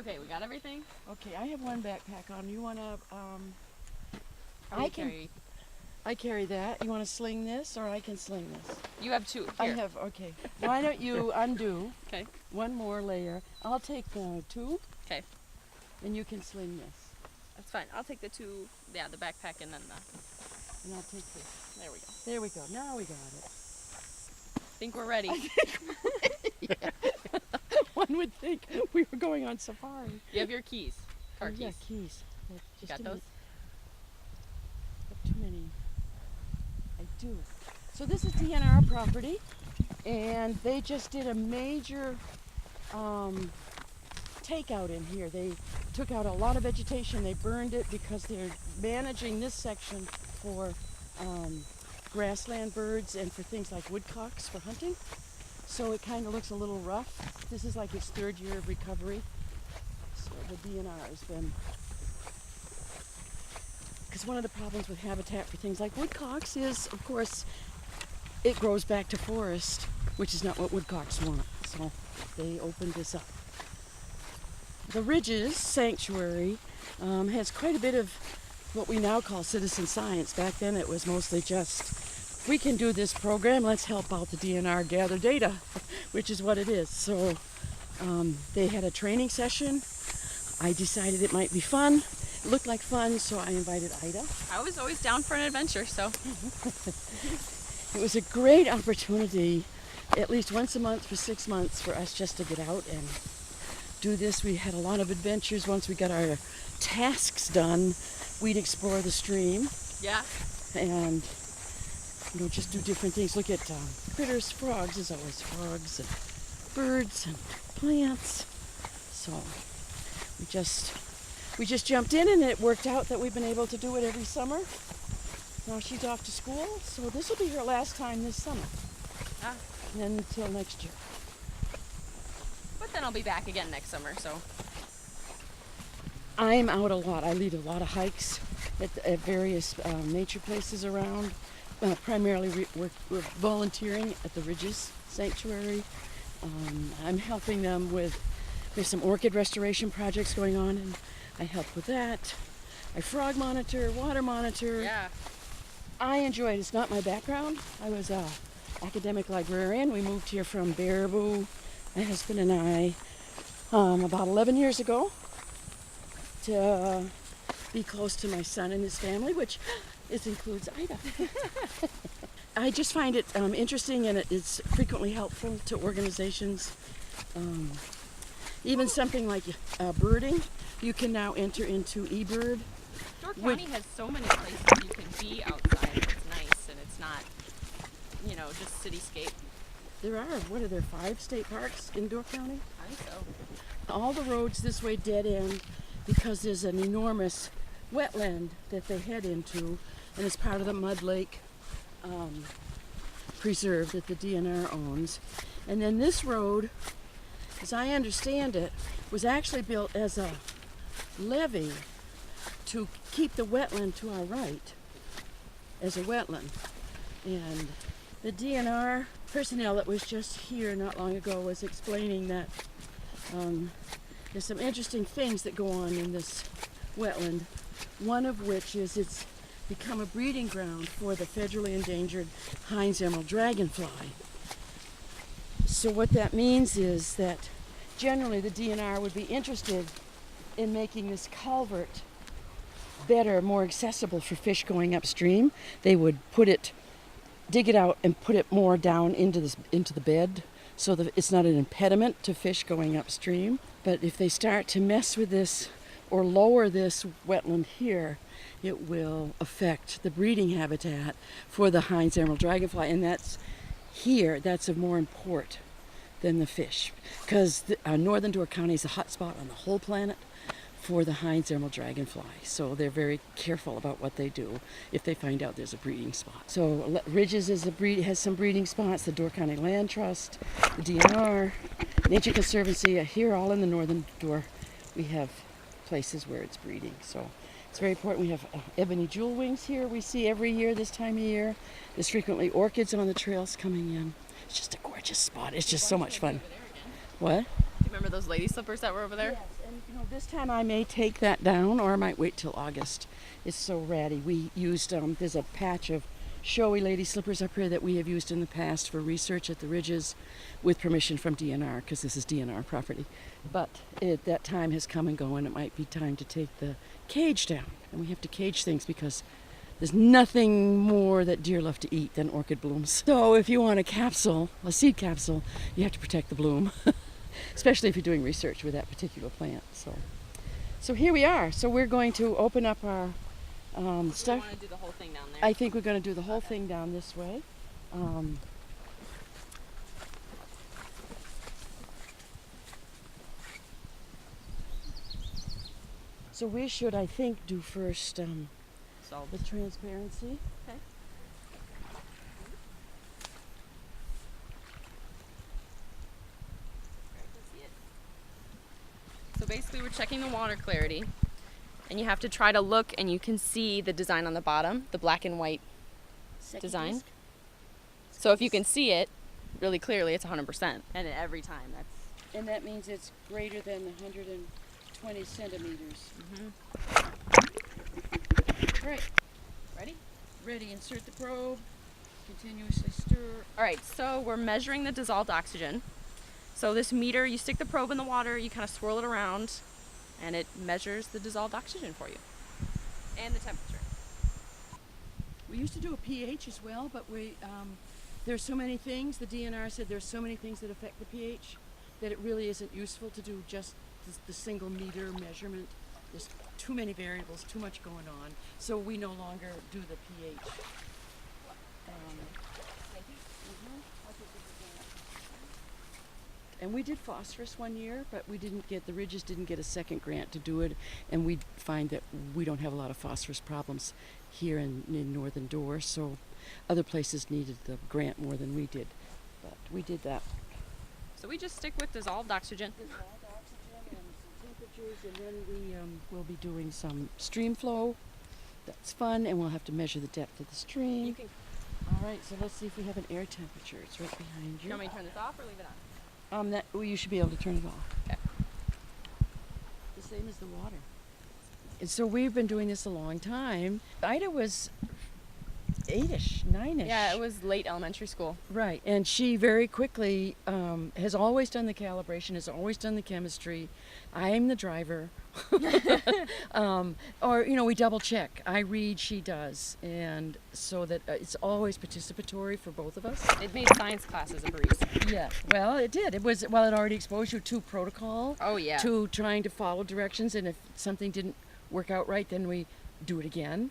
Okay, we got everything? Okay, I have one backpack on. You want to, Carry. I carry that. You want to sling this, or I can sling this? You have two. Here. I have, okay. Why don't you undo Okay. one more layer? I'll take two. Okay. And you can sling this. That's fine. I'll take the two, the backpack and then the... And I'll take this. There we go. There we go. Now we got it. Think we're ready. I think we're ready. One would think we were going on safari. You have your keys. Car keys. Yeah, keys. You got those? Too many. I do. So this is DNR property, and they just did a major takeout in here. They took out a lot of vegetation. They burned it because they're managing this section for grassland birds and for things like woodcocks for hunting. So it kind of looks a little rough. This is like its third year of recovery. So the DNR has been... Because one of the problems with habitat for things like woodcocks is, of course, it grows back to forest, which is not what woodcocks want. So they opened this up. The Ridges Sanctuary has quite a bit of what we now call citizen science. Back then it was mostly just, we can do this program, let's help out the DNR gather data, which is what it is. So they had a training session. I decided it might be fun. It looked like fun, so I invited Ida. I was always down for an adventure, so. It was a great opportunity, at least once a month for 6 months, for us just to get out and do this. We had a lot of adventures. Once we got our tasks done, we'd explore the stream. Yeah. And, just do different things. Look at critters, frogs, as always, frogs and birds and plants. So we just jumped in, and it worked out that we've been able to do it every summer. Now she's off to school, so this will be her last time this summer. Ah. Until next year. But then I'll be back again next summer, so. I'm out a lot. I lead a lot of hikes at various nature places around. Primarily we're volunteering at the Ridges Sanctuary. I'm helping them with, there's some orchid restoration projects going on, and I help with that. I frog monitor, water monitor. Yeah. I enjoy it. It's not my background. I was an academic librarian. We moved here from Baraboo, my husband and I, about 11 years ago to be close to my son and his family, which includes Ida. I just find it interesting, and it's frequently helpful to organizations. Even something like birding, you can now enter into eBird. Door County has so many places you can be outside. It's nice, and it's not, just cityscape. There are, 5 state parks in Door County? I think so. All the roads this way dead end because there's an enormous wetland that they head into, and it's part of the Mud Lake Preserve that the DNR owns. And then this road, as I understand it, was actually built as a levee to keep the wetland to our right as a wetland. And the DNR personnel that was just here not long ago was explaining that there's some interesting things that go on in this wetland. One of which is it's become a breeding ground for the federally endangered Hines emerald dragonfly. So what that means is that generally the DNR would be interested in making this culvert better, more accessible for fish going upstream. They would dig it out and put it more down into the bed so that it's not an impediment to fish going upstream. But if they start to mess with this or lower this wetland here, it will affect the breeding habitat for the Hines emerald dragonfly, and that's of more import than the fish, because northern Door County is a hot spot on the whole planet for the Hines emerald dragonfly. So they're very careful about what they do if they find out there's a breeding spot. So Ridges has some breeding spots, the Door County Land Trust, the DNR, Nature Conservancy. Here, all in the northern Door, we have places where it's breeding. So it's very important. We have ebony jewel wings here we see every year this time of year. There's frequently orchids on the trails coming in. It's just a gorgeous spot. It's just so much fun. What? Do you remember those lady slippers that were over there? Yes. And you know, this time I may take that down, or I might wait till August. It's so ratty. We used, there's a patch of showy lady slippers up here that we have used in the past for research at the ridges with permission from DNR, because this is DNR property. But that time has come and gone. It might be time to take the cage down. And we have to cage things because there's nothing more that deer love to eat than orchid blooms. So if you want a capsule, a seed capsule, you have to protect the bloom, especially if you're doing research with that particular plant. So here we are. So we're going to open up our stuff. We want to do the whole thing down there. I think we're going to do the whole thing down this way. So we should, I think, do first the transparency. Okay. So basically we're checking the water clarity, and you have to try to look and you can see the design on the bottom, the black and white design. Disc. So if you can see it really clearly, it's 100%. And every time And that means it's greater than 120 centimeters. Right. Ready? Ready. Insert the probe. Continuously stir. All right, so we're measuring the dissolved oxygen. So this meter, you stick the probe in the water, you kind of swirl it around, and it measures the dissolved oxygen for you. And the temperature. We used to do a pH as well, but there's so many things. The DNR said there's so many things that affect the pH that it really isn't useful to do just the single meter measurement. There's too many variables, too much going on. So we no longer do the pH. And we did phosphorus one year, but the Ridges didn't get a second grant to do it, and we find that we don't have a lot of phosphorus problems here in Northern Door, so other places needed the grant more than we did, but we did that. So we just stick with dissolved oxygen. Dissolved oxygen and some temperatures, and then we will be doing some stream flow. That's fun, and we'll have to measure the depth of the stream. All right, so let's see if we have an air temperature. It's right behind you. You want me to turn this off or leave it on? You should be able to turn it off. Okay. The same as the water. And so we've been doing this a long time. Ida was 8-ish, 9-ish. Yeah, it was late elementary school. Right, and she very quickly has always done the calibration, has always done the chemistry. I'm the driver. Or, we double check. I read, she does. And so that it's always participatory for both of us. It made science classes a breeze. Yeah, well, it did. It already exposed you to protocol. Oh, yeah. To trying to follow directions, and if something didn't work out right, then we do it again.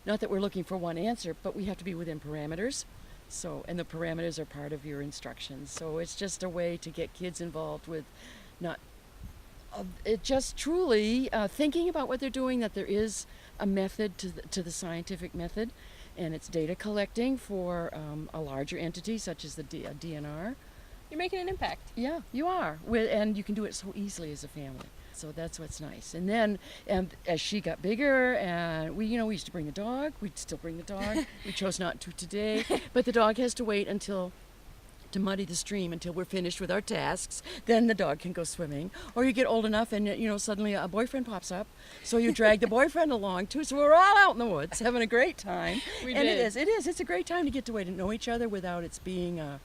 Not that we're looking for one answer, but we have to be within parameters. And the parameters are part of your instructions. So it's just a way to get kids involved with it just truly thinking about what they're doing, that there is a method to the scientific method, and it's data collecting for a larger entity such as the DNR. You're making an impact. Yeah, you are. And you can do it so easily as a family. So that's what's nice. And then as she got bigger, and we used to bring the dog. We'd still bring the dog. We chose not to today. But the dog has to wait to muddy the stream until we're finished with our tasks. Then the dog can go swimming. Or you get old enough and, suddenly a boyfriend pops up. So you drag the boyfriend along too. So we're all out in the woods having a great time. It is. It's a great time to get to know each other without it being, and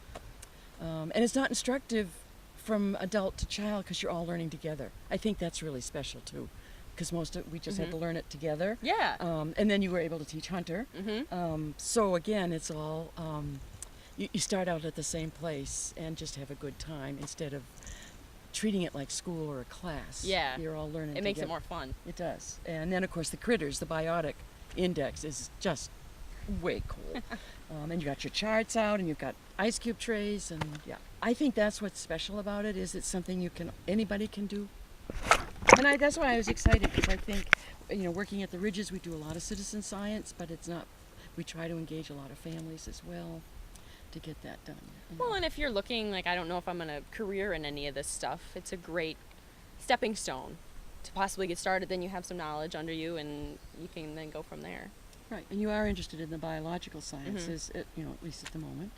it's not instructive from adult to child because you're all learning together. I think that's really special too, because we just had to learn it together. Yeah. And then you were able to teach Hunter. So again, it's all, you start out at the same place and just have a good time instead of treating it like school or a class. Yeah. You're all learning together. It makes it more fun. It does. And then of course the critters, the biotic index is just way cool. And you got your charts out, and you've got ice cube trays, and yeah. I think that's what's special about it, is it's something anybody can do. And that's why I was excited, because I think, working at the Ridges, we do a lot of citizen science, but we try to engage a lot of families as well to get that done. Well, and if you're looking, I don't know if I'm going to career in any of this stuff, it's a great stepping stone to possibly get started. Then you have some knowledge under you, and you can then go from there. Right, and you are interested in the biological sciences, at least at the moment.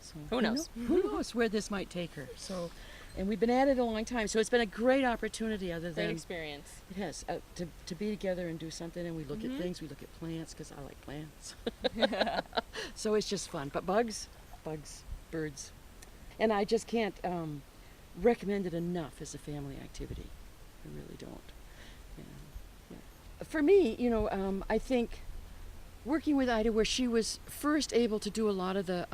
So Who knows? Who knows where this might take her? So, And we've been at it a long time, so it's been a great opportunity other Great than experience. it has to be together and do something, and we look Mm-hmm. at things, we look at plants, because I like plants. So it's just fun. But bugs, birds. And I just can't recommend it enough as a family activity. I really don't. Yeah. For me, I think working with Ida, where she was first able to do a lot of the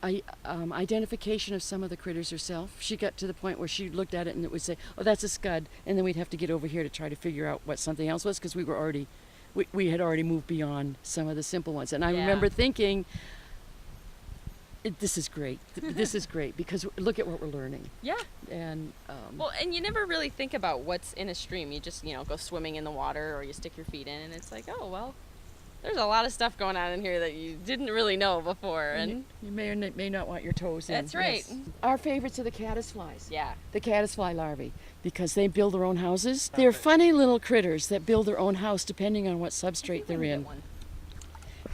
identification of some of the critters herself. She got to the point where she looked at it and it would say, "Oh, that's a scud," and then we'd have to get over here to try to figure out what something else was, because we had already moved beyond some of the simple ones. And I remember thinking, this is great. This is great, because look at what we're learning. Yeah. And Well, and you never really think about what's in a stream. You just, go swimming in the water, or you stick your feet in, and it's like, oh, well, there's a lot of stuff going on in here that you didn't really know before. And you may or may not want your toes in. That's right. Yes. Our favorites are the caddisflies. yeah. The caddisfly larvae, because they build their own houses. They're funny little critters that build their own house depending on what substrate they're in. One.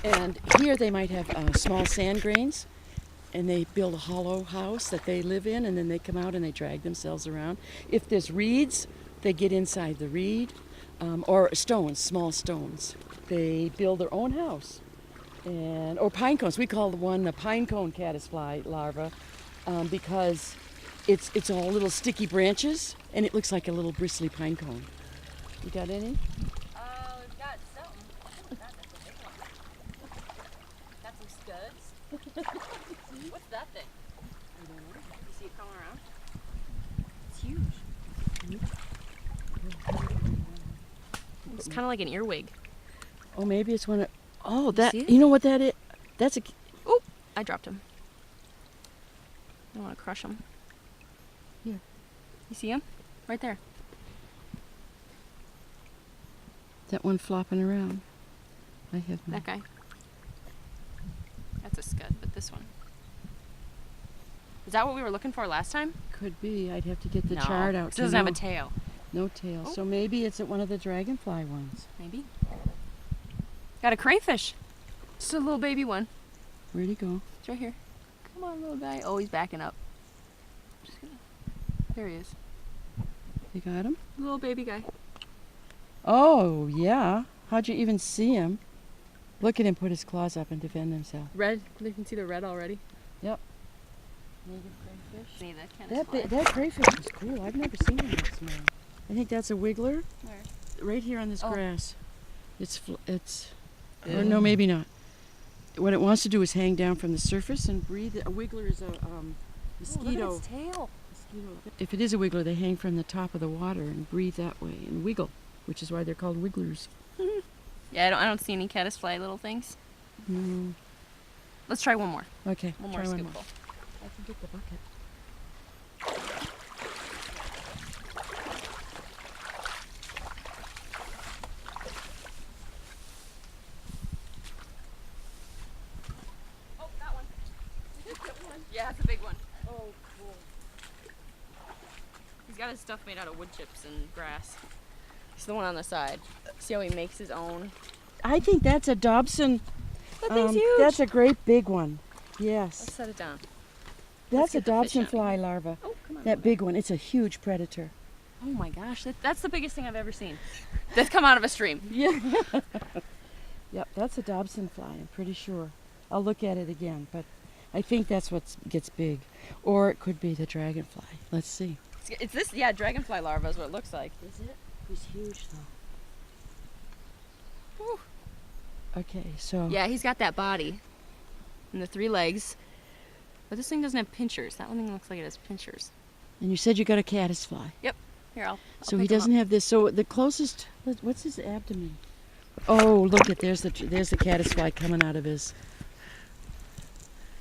And here they might have small sand grains, and they build a hollow house that they live in, and then they come out and they drag themselves around. If there's reeds, they get inside the reed, or stones, small stones. They build their own house, or pine cones. We call the one a pine cone caddisfly larva, because it's all little sticky branches, and it looks like a little bristly pine cone. You got any? We've got something. Oh, God, that's a big one. Got some scuds. What's that thing? I don't know. You see it coming around? It's huge. It's kind of like an earwig. Oh, maybe it's one of. Oh, that. see it? You know what that is? That's a. Oh, I dropped him. I don't want to crush him. Here. You see him? Right there. That one flopping around. I have. That guy. That's a scud, but this one. Is that what we were looking for last time? Could be. I'd have to get the No, chart out. It to doesn't have a know. tail. No tail. Oh. So maybe it's at one of the dragonfly ones. Maybe. Got a crayfish. Just a little baby one. Where'd he go? It's right here. Come on, little guy. Oh, he's backing up. Just gonna... There he is. You got him? Little baby guy. Oh, yeah. How'd you even see him? Look at him put his claws up and defend himself. Red. You can see the red already. Yep. Native crayfish. See, that kind of That crayfish was cool. I've never seen him that small. I think that's a wiggler. Where? Right here on this Oh. grass. Or no, maybe not. What it wants to do is hang down from the surface and breathe. A wiggler is a mosquito. Oh, look at its tail. If it is a wiggler, they hang from the top of the water and breathe that way and wiggle, which is why they're called wigglers. Yeah, I don't see any caddisfly little things. Mm. Let's try one more. Okay, One more try one scoopful. I can get the bucket. Oh, that one. Yeah, it's a big one. Oh, cool. He's got his stuff made out of wood chips and grass. It's the one on the side. See how he makes his own? I think that's a Dobson. That thing's huge. That's a great big one. Yes. Let's set it down. That's a get the fish Dobson out. fly larva. Oh, come on. That big one. It's a huge predator. Oh my gosh, that's the biggest thing I've ever seen. That's come out of a stream. Yeah. Yep, that's a Dobson fly, I'm pretty sure. I'll look at it again, but I think that's what gets big. Or it could be the dragonfly. Let's see. It's this, yeah, dragonfly larva is what it looks like. Is it? He's huge though. Whew. Okay, so Yeah, he's got that body and the 3 legs. But this thing doesn't have pinchers. That one thing looks like it has pinchers. and you said you got a caddisfly. Here, I'll So pick he him doesn't up. have this. So the closest, what's his abdomen? Oh, look at there's the caddisfly coming out of his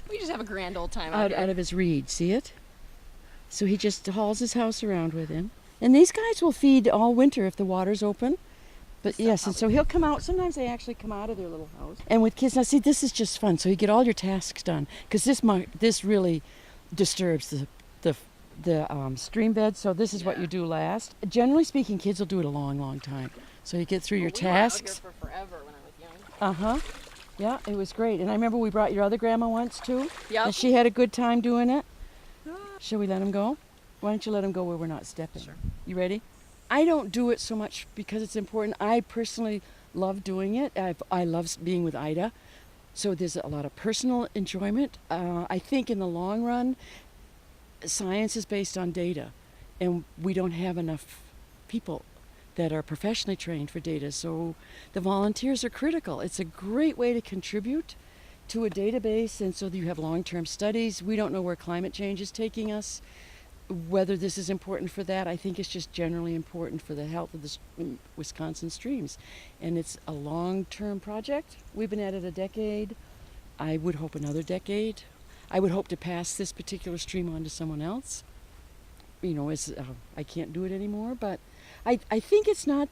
We just have a grand old time out, out of his reed. See it? So he just hauls his house around with him. And these guys will feed all winter if the water's open. But Stuff yes, and so he'll come out. Sometimes they actually come out of their little house. And with kids, now see, this is just fun. So you get all your tasks done because this really disturbs the stream bed. So this is what Yeah. you do last. Generally speaking, kids will do it a long, long time. So you get through your tasks. We were out here for forever when I was young. Uh huh. Yeah, it was great. And I remember we brought your other grandma once too. Yep. And she had a good time doing it. Shall we let him go? Why don't you let him go where we're not stepping? Sure. You ready? I don't do it so much because it's important. I personally love doing it. I love being with Ida. So there's a lot of personal enjoyment. I think in the long run, science is based on data, and we don't have enough people that are professionally trained for data. So the volunteers are critical. It's a great way to contribute to a database, and so you have long-term studies. We don't know where climate change is taking us, whether this is important for that. I think it's just generally important for the health of the Wisconsin streams. And it's a long-term project. We've been at it a decade. I would hope another decade. I would hope to pass this particular stream on to someone else. I can't do it anymore, but I think it's not,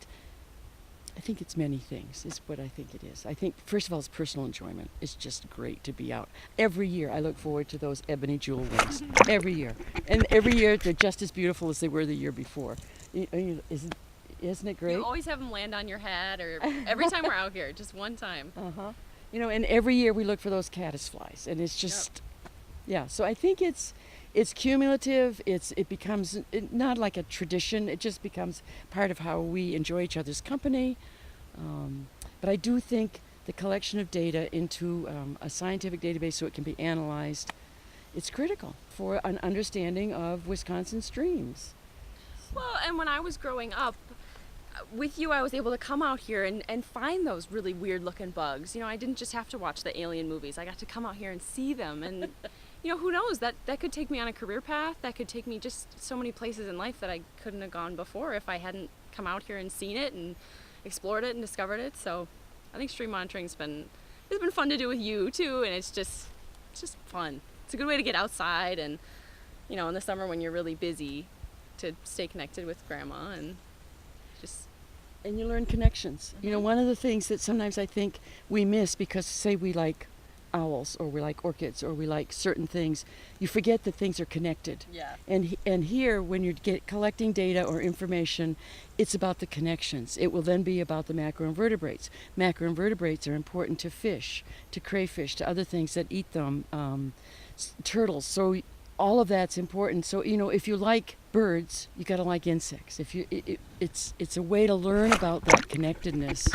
I think it's many things, is what I think it is. I think, first of all, it's personal enjoyment. It's just great to be out. Every year I look forward to those ebony jewel wings. Every year. And every year they're just as beautiful as they were the year before. Isn't it great? You always have them land on your hat, or every time we're out here, just one time. Uh-huh. And every year we look for those caddisflies, and it's just, yeah. So I think it's cumulative. It becomes not like a tradition. It just becomes part of how we enjoy each other's company. But I do think the collection of data into a scientific database so it can be analyzed, it's critical for an understanding of Wisconsin streams. Well, and when I was growing up, with you, I was able to come out here and find those really weird looking bugs. I didn't just have to watch the alien movies. I got to come out here and see them. And, who knows? That could take me on a career path. That could take me just so many places in life that I couldn't have gone before if I hadn't come out here and seen it and explored it and discovered it. So I think stream monitoring's been fun to do with you too, and it's just fun. It's a good way to get outside and, in the summer when you're really busy, to stay connected with grandma and just. And you learn connections. Mm-hmm. One of the things that sometimes I think we miss, because say we like owls or we like orchids or we like certain things, you forget that things are connected. Yeah. And here, when you're collecting data or information, it's about the connections. It will then be about the macroinvertebrates. Macroinvertebrates are important to fish, to crayfish, to other things that eat them, turtles. So all of that's important. So if you like birds, you got to like insects. It's a way to learn about that connectedness.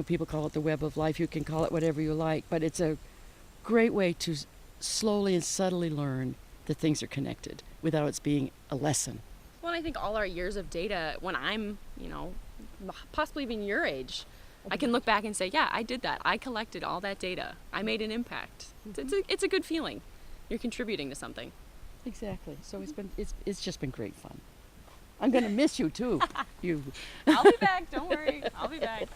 People call it the web of life. You can call it whatever you like, but it's a great way to slowly and subtly learn that things are connected without it being a lesson. Well, I think all our years of data, when I'm, possibly even your age, I can look back and say, yeah, I did that. I collected all that data. I made an impact. Mm-hmm. It's a good feeling. You're contributing to something. Exactly. So it's just been great fun. I'm going to miss you too. I'll be back. Don't worry. I'll be back.